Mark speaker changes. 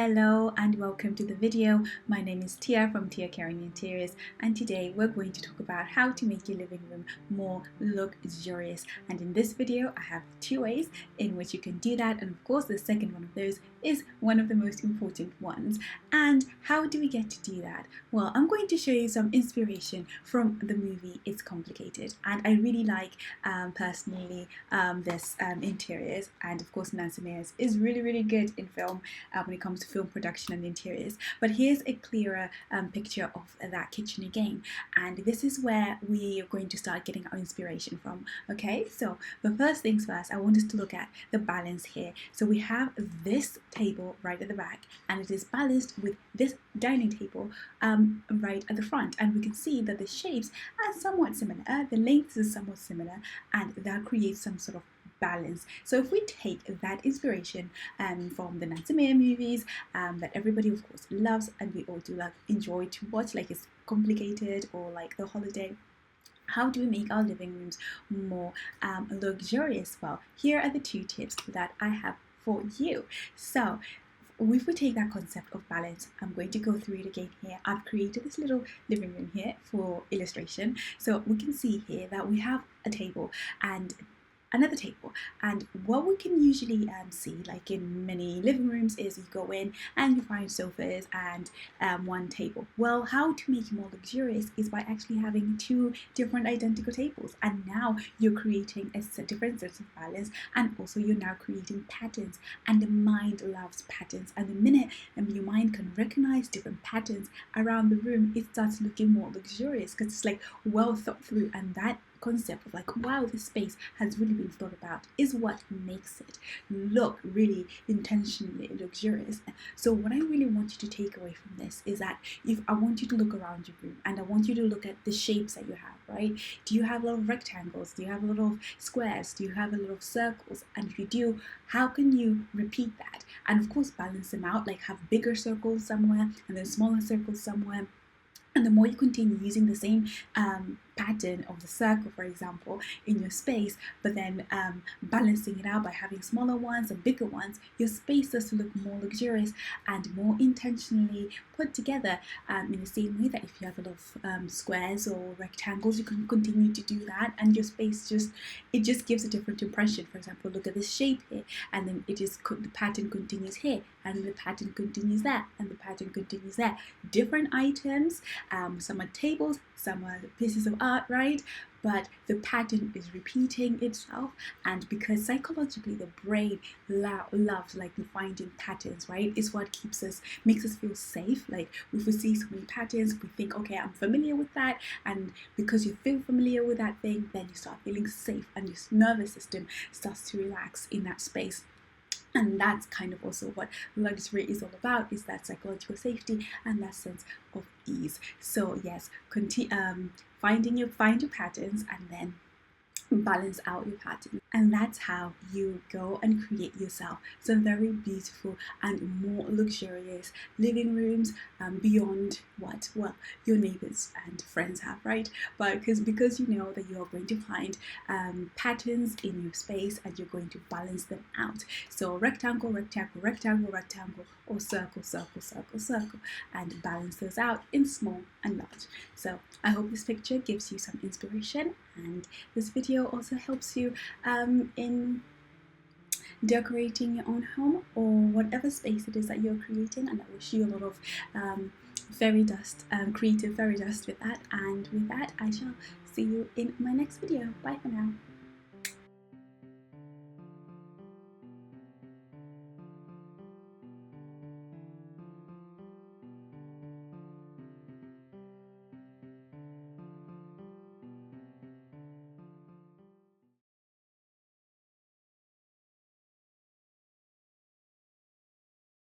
Speaker 1: Hello and welcome to the video. My name is Tia from Tia Caring Interiors, and today we're going to talk about how to make your living room more luxurious. And in this video I have two ways in which you can do that, and of course the second one of those is one of the most important ones. And how do we get to do that? Well, I'm going to show you some inspiration from the movie It's Complicated, and I really like personally this interiors, and of course Nancy Meyers is really good in film when it comes to film production and interiors. But here's a clearer picture of that kitchen again, and this is where we are going to start getting our inspiration from. Okay, so the first things first, I want us to look at the balance here. So we have this table right at the back, and it is balanced with this dining table right at the front, and we can see that the shapes are somewhat similar, the lengths is somewhat similar, and that creates some sort of balance. So if we take that inspiration from the Nancy Meyer movies that everybody of course loves and we all do enjoy to watch, like It's Complicated or like The Holiday, how do we make our living rooms more luxurious? Well, here are the two tips that I have for you. So if we take that concept of balance, I'm going to go through it again here. I've created this little living room here for illustration. So we can see here that we have a table and another table, and what we can usually see, like in many living rooms, is you go in and you find sofas and one table. Well, how to make it more luxurious is by actually having two different identical tables, and now you're creating a different sense of balance, and also you're now creating patterns, and the mind loves patterns, and the minute your mind can recognize different patterns around the room, it starts looking more luxurious because it's like well thought through, and that concept of like, wow, this space has really been thought about is what makes it look really intentionally luxurious. So what I really want you to take away from this is that if I want you to look around your room, and I want you to look at the shapes that you have, right? Do you have a lot of rectangles? Do you have a lot of squares? Do you have a lot of circles? And if you do, how can you repeat that? And of course balance them out, like have bigger circles somewhere and then smaller circles somewhere. And the more you continue using the same pattern of the circle, for example, in your space, but then balancing it out by having smaller ones and bigger ones, your space does look more luxurious and more intentionally put together, in the same way that if you have a lot of squares or rectangles, you can continue to do that, and your space just gives a different impression. For example, look at this shape here, and then the pattern continues here, and the pattern continues there, and the pattern continues there. Different items, some are tables, some are pieces of art, right? But the pattern is repeating itself, and because psychologically the brain loves like finding patterns, right? It's what makes us feel safe. Like if we see so many patterns, we think, okay, I'm familiar with that, and because you feel familiar with that thing, then you start feeling safe, and your nervous system starts to relax in that space. And that's kind of also what luxury is all about, is that psychological safety and that sense of ease. So yes, find your patterns and then balance out your pattern, and that's how you go and create yourself some very beautiful and more luxurious living rooms, beyond what, well, your neighbors and friends have, right? But because you know that you are going to find patterns in your space, and you're going to balance them out. So rectangle, rectangle, rectangle, rectangle, or circle, circle, circle, circle, and balance those out in small and large. So I hope this picture gives you some inspiration, and this video also helps you in decorating your own home or whatever space it is that you're creating. And I wish you a lot of fairy dust, creative fairy dust with that. And with that, I shall see you in my next video. Bye for now.